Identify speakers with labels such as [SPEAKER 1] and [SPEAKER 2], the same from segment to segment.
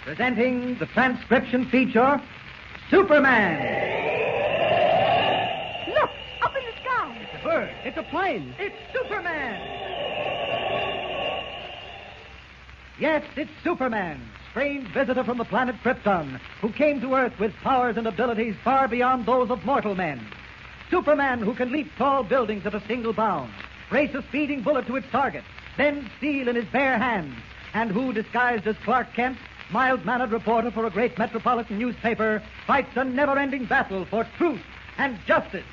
[SPEAKER 1] Presenting the transcription feature, Superman.
[SPEAKER 2] Look, up in the sky.
[SPEAKER 1] It's a bird. It's a plane. It's Superman. Yes, it's Superman, strange visitor from the planet Krypton, who came to Earth with powers and abilities far beyond those of mortal men. Superman, who can leap tall buildings at a single bound, race a speeding bullet to its target, bend steel in his bare hands, and who, disguised as Clark Kent, mild-mannered reporter for a great metropolitan newspaper, fights a never-ending battle for truth and justice.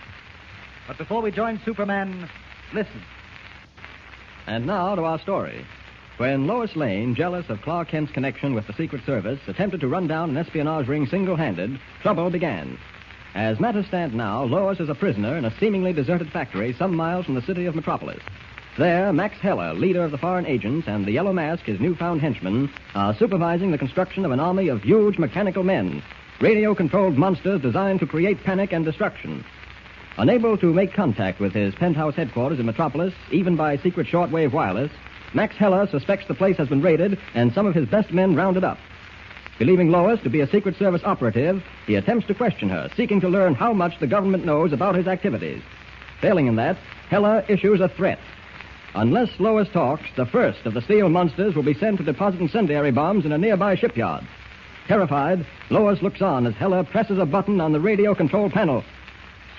[SPEAKER 1] But before we join Superman, listen.
[SPEAKER 3] And now to our story. When Lois Lane, jealous of Clark Kent's connection with the Secret Service, attempted to run down an espionage ring single-handed, trouble began. As matters stand now, Lois is a prisoner in a seemingly deserted factory some miles from the city of Metropolis. There, Max Heller, leader of the foreign agents, and the Yellow Mask, his newfound henchman, are supervising the construction of an army of huge mechanical men, radio-controlled monsters designed to create panic and destruction. Unable to make contact with his penthouse headquarters in Metropolis, even by secret shortwave wireless, Max Heller suspects the place has been raided and some of his best men rounded up. Believing Lois to be a Secret Service operative, he attempts to question her, seeking to learn how much the government knows about his activities. Failing in that, Heller issues a threat. Unless Lois talks, the first of the steel monsters will be sent to deposit incendiary bombs in a nearby shipyard. Terrified, Lois looks on as Heller presses a button on the radio control panel.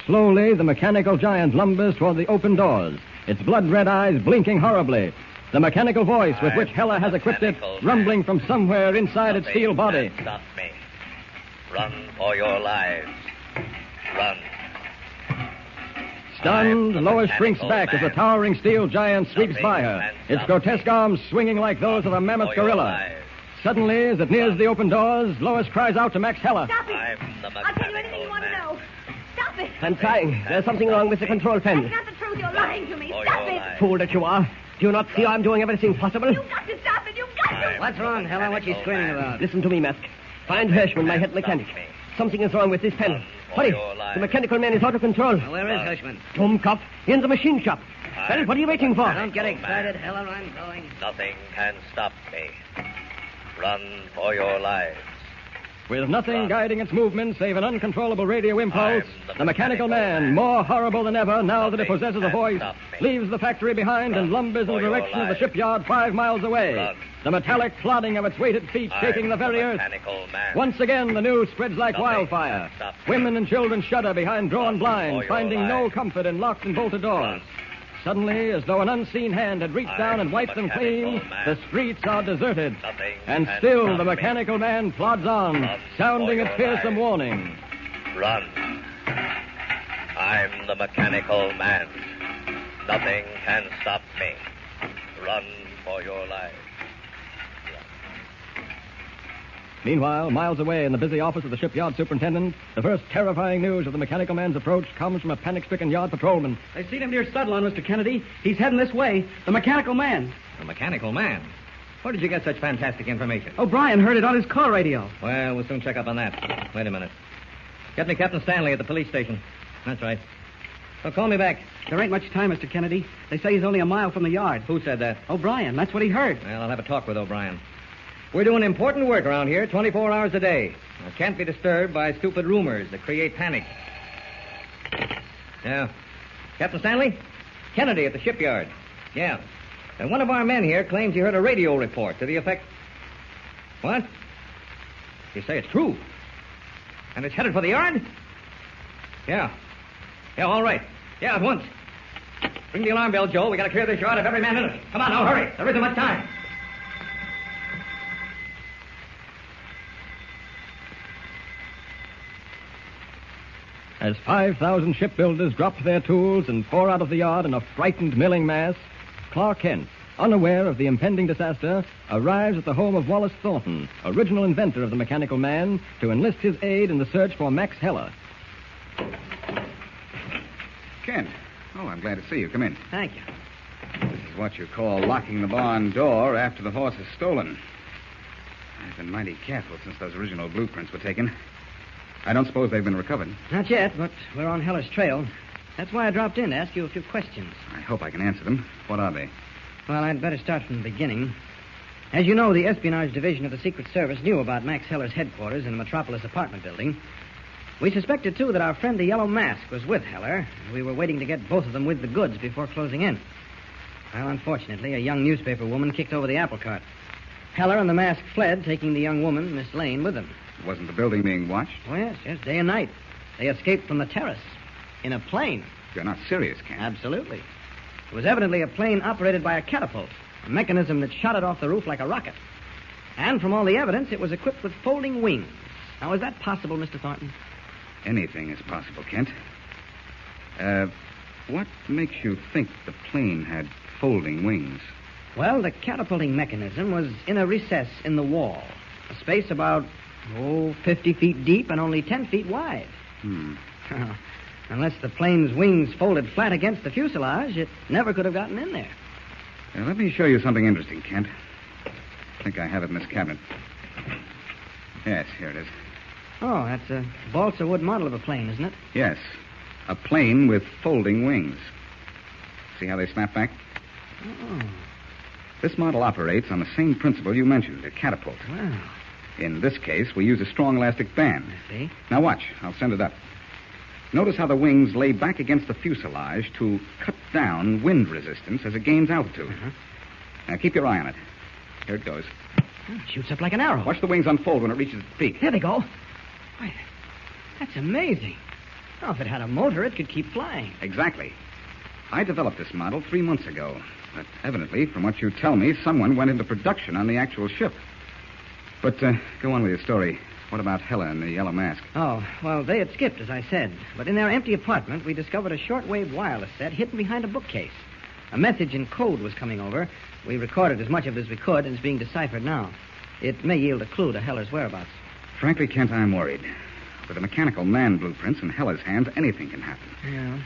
[SPEAKER 3] Slowly, the mechanical giant lumbers toward the open doors, its blood-red eyes blinking horribly. The mechanical voice with which Heller has equipped it rumbling from somewhere inside its steel body.
[SPEAKER 4] Stop me. Run for your lives. Run.
[SPEAKER 3] Stunned, Lois shrinks back as the towering steel giant sweeps by her, its grotesque arms swinging like those of a mammoth gorilla. Suddenly, as it nears the open doors, Lois cries out to Max Heller.
[SPEAKER 2] Stop it! I'll tell you anything you want to know. Stop it!
[SPEAKER 5] I'm trying. There's something wrong with the control pen.
[SPEAKER 2] That's not the truth. You're lying to me. Stop it!
[SPEAKER 5] Fool that you are. Do you not see I'm doing everything possible?
[SPEAKER 2] You've got to stop it. You've got to.
[SPEAKER 1] What's wrong, Heller? What's she screaming about?
[SPEAKER 5] Listen to me, Mask. Find Hirschman, my head mechanic. Something is wrong with this panel. Hurry. The mechanical man is out of control.
[SPEAKER 1] Well, where is Hirschman?
[SPEAKER 5] Dummkopf, in the machine shop. Well, what are you waiting for?
[SPEAKER 1] Don't get excited, Heller. I'm going.
[SPEAKER 4] Nothing can stop me. Run for your lives.
[SPEAKER 3] With nothing guiding its movements save an uncontrollable radio impulse, the mechanical man, more horrible than ever now that it possesses a voice, leaves the factory behind and lumbers in the direction of the shipyard 5 miles away. The metallic plodding of its weighted feet shaking the very earth. Once again, the news spreads like wildfire. Women and children shudder behind drawn blinds, finding no comfort in locked and bolted doors. Suddenly, as though an unseen hand had reached down and wiped them clean, the streets are deserted. And still the mechanical man plods on, sounding its fearsome warning.
[SPEAKER 4] Run. I'm the mechanical man. Nothing can stop me. Run for your lives.
[SPEAKER 3] Meanwhile, miles away in the busy office of the shipyard superintendent, the first terrifying news of the mechanical man's approach comes from a panic-stricken yard patrolman.
[SPEAKER 1] I seen him near Sutherland, Mr. Kennedy. He's heading this way. The mechanical man.
[SPEAKER 6] The mechanical man? Where did you get such fantastic information?
[SPEAKER 1] O'Brien heard it on his car radio.
[SPEAKER 6] Well, we'll soon check up on that. Wait a minute. Get me Captain Stanley at the police station. That's right. Well, call me back.
[SPEAKER 1] There ain't much time, Mr. Kennedy. They say he's only a mile from the yard.
[SPEAKER 6] Who said that?
[SPEAKER 1] O'Brien. That's what he heard.
[SPEAKER 6] Well, I'll have a talk with O'Brien. We're doing important work around here 24 hours a day. I can't be disturbed by stupid rumors that create panic. Yeah. Captain Stanley? Kennedy at the shipyard. Yeah. And one of our men here claims he heard a radio report to the effect... What? You say it's true? And it's headed for the yard? Yeah. Yeah, all right. Yeah, at once. Ring the alarm bell, Joe. We gotta clear this yard of every man in it. Come on, now, hurry. There isn't much time.
[SPEAKER 3] As 5,000 shipbuilders drop their tools and pour out of the yard in a frightened milling mass, Clark Kent, unaware of the impending disaster, arrives at the home of Wallace Thornton, original inventor of the mechanical man, to enlist his aid in the search for Max Heller.
[SPEAKER 7] Kent. Oh, I'm glad to see you. Come in.
[SPEAKER 1] Thank you.
[SPEAKER 7] This is what you call locking the barn door after the horse is stolen. I've been mighty careful since those original blueprints were taken. I don't suppose they've been recovered.
[SPEAKER 1] Not yet, but we're on Heller's trail. That's why I dropped in to ask you a few questions.
[SPEAKER 7] I hope I can answer them. What are they?
[SPEAKER 1] Well, I'd better start from the beginning.
[SPEAKER 8] As you know, the espionage division of the Secret Service knew about Max Heller's headquarters in the Metropolis apartment building. We suspected, too, that our friend the Yellow Mask was with Heller. We were waiting to get both of them with the goods before closing in. Well, unfortunately, a young newspaper woman kicked over the apple cart. Heller and the Mask fled, taking the young woman, Miss Lane, with them.
[SPEAKER 7] Wasn't the building being watched?
[SPEAKER 8] Oh, yes, day and night. They escaped from the terrace in a plane.
[SPEAKER 7] You're not serious, Kent.
[SPEAKER 8] Absolutely. It was evidently a plane operated by a catapult, a mechanism that shot it off the roof like a rocket. And from all the evidence, it was equipped with folding wings. Now, is that possible, Mr. Thornton?
[SPEAKER 7] Anything is possible, Kent. What makes you think the plane had folding wings?
[SPEAKER 8] Well, the catapulting mechanism was in a recess in the wall, a space about, 50 feet deep and only 10 feet wide. Unless the plane's wings folded flat against the fuselage, it never could have gotten in there.
[SPEAKER 7] Let me show you something interesting, Kent. I think I have it in this cabinet. Yes, here it is.
[SPEAKER 8] Oh, that's a balsa wood model of a plane, isn't it?
[SPEAKER 7] Yes, a plane with folding wings. See how they snap back?
[SPEAKER 8] Oh.
[SPEAKER 7] This model operates on the same principle you mentioned, a catapult.
[SPEAKER 8] Wow.
[SPEAKER 7] In this case, we use a strong elastic band.
[SPEAKER 8] I see.
[SPEAKER 7] Now watch. I'll send it up. Notice how the wings lay back against the fuselage to cut down wind resistance as it gains altitude.
[SPEAKER 8] Uh-huh.
[SPEAKER 7] Now keep your eye on it. Here it goes.
[SPEAKER 8] Oh, it shoots up like an arrow.
[SPEAKER 7] Watch the wings unfold when it reaches its peak.
[SPEAKER 8] There they go. Wait, that's amazing. Oh, if it had a motor, it could keep flying.
[SPEAKER 7] Exactly. I developed this model 3 months ago. But evidently, from what you tell me, someone went into production on the actual ship. But go on with your story. What about Hella and the Yellow Mask?
[SPEAKER 8] Oh, well, they had skipped, as I said. But in their empty apartment, we discovered a shortwave wireless set hidden behind a bookcase. A message in code was coming over. We recorded as much of it as we could, and it's being deciphered now. It may yield a clue to Heller's whereabouts.
[SPEAKER 7] Frankly, Kent, I'm worried. With the mechanical man blueprints in Hella's hands, anything can happen.
[SPEAKER 8] Yeah.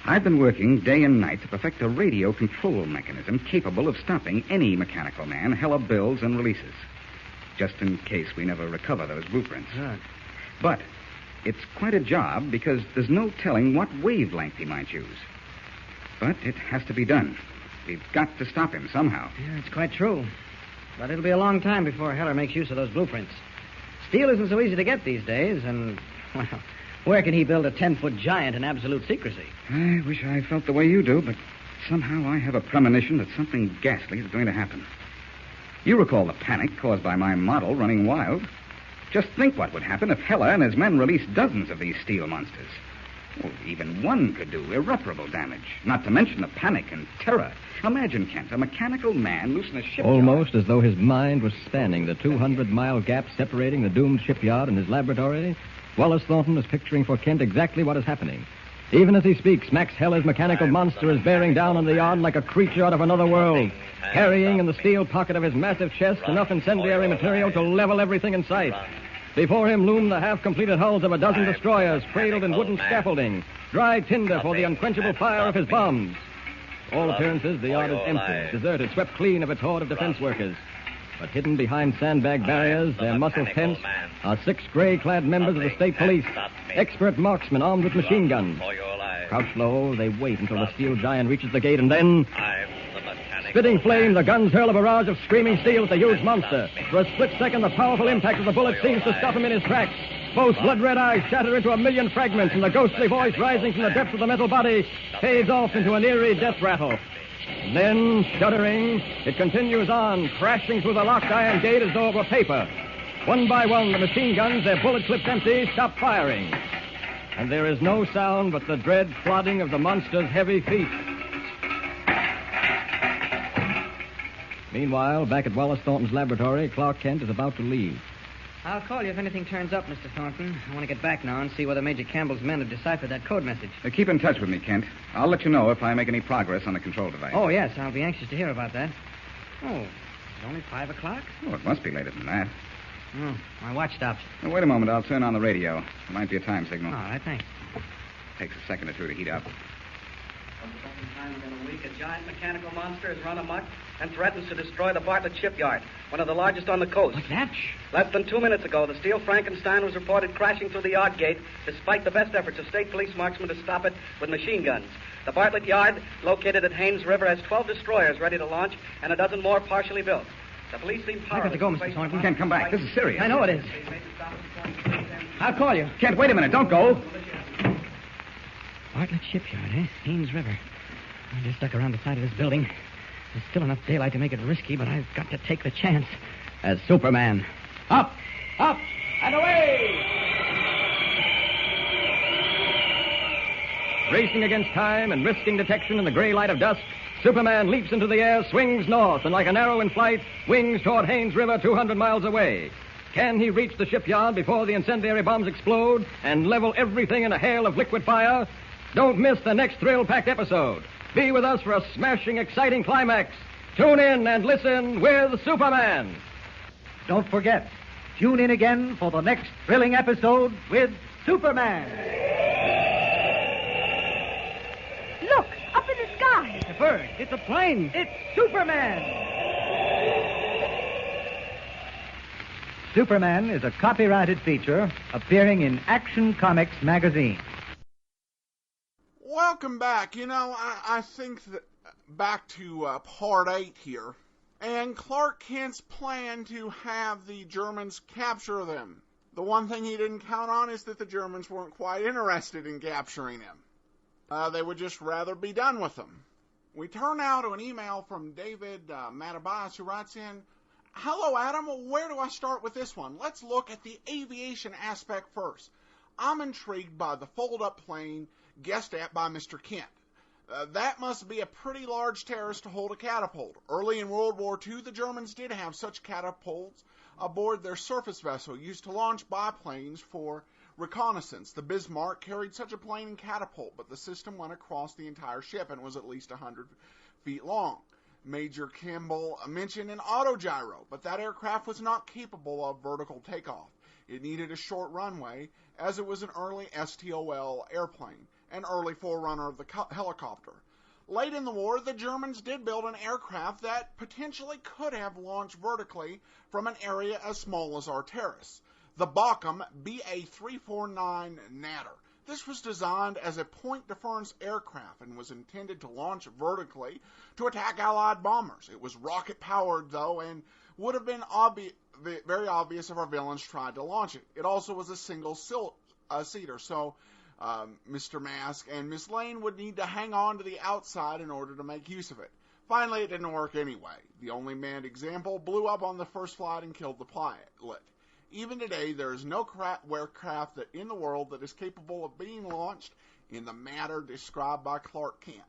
[SPEAKER 7] I've been working day and night to perfect a radio control mechanism capable of stopping any mechanical man Hella builds and releases. Just in case we never recover those blueprints.
[SPEAKER 8] Right.
[SPEAKER 7] But it's quite a job because there's no telling what wavelength he might use. But it has to be done. We've got to stop him somehow.
[SPEAKER 8] Yeah, it's quite true. But it'll be a long time before Heller makes use of those blueprints. Steel isn't so easy to get these days, and, well, where can he build a 10-foot giant in absolute secrecy?
[SPEAKER 7] I wish I felt the way you do, but somehow I have a premonition that something ghastly is going to happen. You recall the panic caused by my model running wild. Just think what would happen if Heller and his men released dozens of these steel monsters. Well, even one could do irreparable damage, not to mention the panic and terror. Imagine, Kent, a mechanical man loose in a shipyard.
[SPEAKER 3] Almost as though his mind was spanning the 200-mile gap separating the doomed shipyard and his laboratory, Wallace Thornton is picturing for Kent exactly what is happening. Even as he speaks, Max Heller's mechanical monster is bearing down on the yard like a creature out of another world, carrying in the steel pocket of his massive chest enough incendiary material to level everything in sight. Before him loom the half-completed hulls of a dozen destroyers cradled in wooden scaffolding, dry tinder for the unquenchable fire of his bombs. All appearances, the yard is empty, deserted, swept clean of its horde of defense workers. But hidden behind sandbag barriers, their muscles tense, are 6 gray-clad members of the state police, expert marksmen armed with machine guns. Crouched low, they wait until the steel giant reaches the gate, and then, spitting flame, the guns hurl a barrage of screaming steel at the huge monster. For a split second, the powerful impact of the bullet seems to stop him in his tracks. Both blood-red eyes shatter into a million fragments, and the ghostly voice rising from the depths of the metal body fades off into an eerie death rattle. Then, shuddering, it continues on, crashing through the locked iron gate as though it were paper. One by one, the machine guns, their bullet clips empty, stop firing. And there is no sound but the dread plodding of the monster's heavy feet. Meanwhile, back at Wallace Thornton's laboratory, Clark Kent is about to leave.
[SPEAKER 8] I'll call you if anything turns up, Mr. Thornton. I want to get back now and see whether Major Campbell's men have deciphered that code message.
[SPEAKER 7] Keep in touch with me, Kent. I'll let you know if I make any progress on the control device.
[SPEAKER 8] Oh, yes, I'll be anxious to hear about that. Oh, it's only 5 o'clock?
[SPEAKER 7] Oh, it must be later than that.
[SPEAKER 8] Oh, my watch stops.
[SPEAKER 7] Now, wait a moment. I'll turn on the radio. There might be a time signal.
[SPEAKER 8] All right, thanks.
[SPEAKER 7] Takes a second or two to heat up.
[SPEAKER 9] Sometime within a week, a giant mechanical monster has run amok and threatens to destroy the Bartlett shipyard, one of the largest on the coast.
[SPEAKER 8] What's that?
[SPEAKER 9] Less than 2 minutes ago, the steel Frankenstein was reported crashing through the yard gate, despite the best efforts of state police marksmen to stop it with machine guns. The Bartlett yard, located at Haynes River, has 12 destroyers ready to launch and a dozen more partially built. The police seem
[SPEAKER 8] I got to go, Mr. Thornton.
[SPEAKER 7] Kent, come back. This is serious.
[SPEAKER 8] I know it is. I'll call you.
[SPEAKER 7] Kent, wait a minute. Don't go.
[SPEAKER 8] Bartlett Shipyard, eh? Haynes River. I just stuck around the side of this building. There's still enough daylight to make it risky, but I've got to take the chance. As Superman. Up! Up! And away!
[SPEAKER 3] Racing against time and risking detection in the gray light of dusk, Superman leaps into the air, swings north, and like an arrow in flight, wings toward Haynes River 200 miles away. Can he reach the shipyard before the incendiary bombs explode and level everything in a hail of liquid fire? Don't miss the next thrill-packed episode. Be with us for a smashing, exciting climax. Tune in and listen with Superman.
[SPEAKER 1] Don't forget, tune in again for the next thrilling episode with Superman.
[SPEAKER 2] Look, up in the sky.
[SPEAKER 8] It's a bird. It's a plane.
[SPEAKER 1] It's Superman. Superman is a copyrighted feature appearing in Action Comics magazine.
[SPEAKER 10] Welcome back. You know, I think that back to part 8 here. And Clark Kent's plan to have the Germans capture them. The one thing he didn't count on is that the Germans weren't quite interested in capturing him. They would just rather be done with them. We turn now to an email from David Matabas, who writes in, "Hello, Adam. Where do I start with this one? Let's look at the aviation aspect first. I'm intrigued by the fold-up plane guessed at by Mr. Kent. That must be a pretty large terrace to hold a catapult. Early in World War II, the Germans did have such catapults aboard their surface vessel used to launch biplanes for reconnaissance. The Bismarck carried such a plane and catapult, but the system went across the entire ship and was at least 100 feet long. Major Campbell mentioned an autogyro, but that aircraft was not capable of vertical takeoff. It needed a short runway, as it was an early STOL airplane, an early forerunner of the helicopter. Late in the war, the Germans did build an aircraft that potentially could have launched vertically from an area as small as our terrace, the Bochum BA-349 Natter. This was designed as a point deference aircraft and was intended to launch vertically to attack Allied bombers. It was rocket-powered, though, and would have been very obvious if our villains tried to launch it. It also was a single-seater, so Mr. Mask and Miss Lane would need to hang on to the outside in order to make use of it. Finally, it didn't work anyway. The only manned example blew up on the first flight and killed the pilot. Even today, there is no aircraft in the world that is capable of being launched in the manner described by Clark Kent.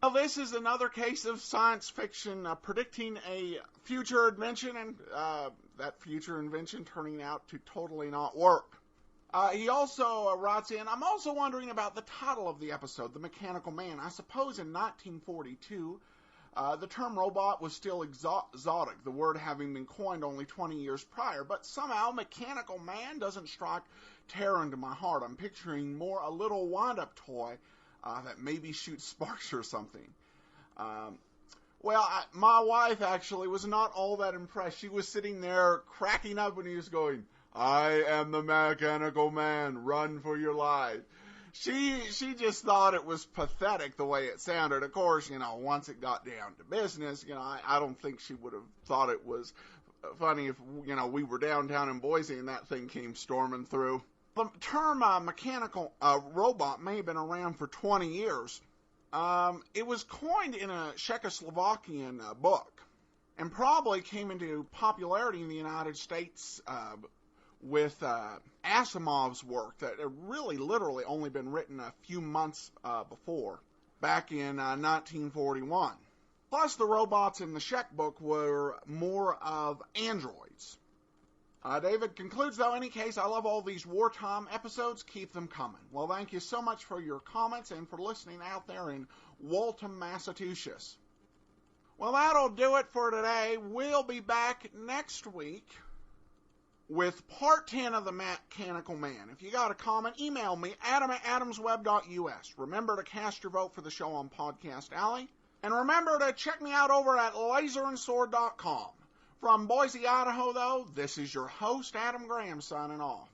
[SPEAKER 10] Well, this is another case of science fiction predicting a future invention, and that future invention turning out to totally not work. He also writes in, "I'm also wondering about the title of the episode, The Mechanical Man. I suppose in 1942, the term robot was still exotic, the word having been coined only 20 years prior, but somehow Mechanical Man doesn't strike terror into my heart. I'm picturing more a little wind-up toy that maybe shoots sparks or something." My wife actually was not all that impressed. She was sitting there cracking up when he was going, "I am the Mechanical Man, run for your life." She just thought it was pathetic the way it sounded. Of course, once it got down to business, I don't think she would have thought it was funny if, we were downtown in Boise and that thing came storming through. The term mechanical robot may have been around for 20 years. It was coined in a Czechoslovakian book and probably came into popularity in the United States with Asimov's work that had really literally only been written a few months before, back in 1941. Plus, the robots in the Czech book were more of androids. David concludes, though, in any case, I love all these wartime episodes. Keep them coming. Well, thank you so much for your comments and for listening out there in Waltham, Massachusetts. Well, that'll do it for today. We'll be back next week with part 10 of The Mechanical Man. If you got a comment, email me, adam@adamsweb.us. Remember to cast your vote for the show on Podcast Alley. And remember to check me out over at laserandsword.com. From Boise, Idaho, though, this is your host, Adam Graham, signing off.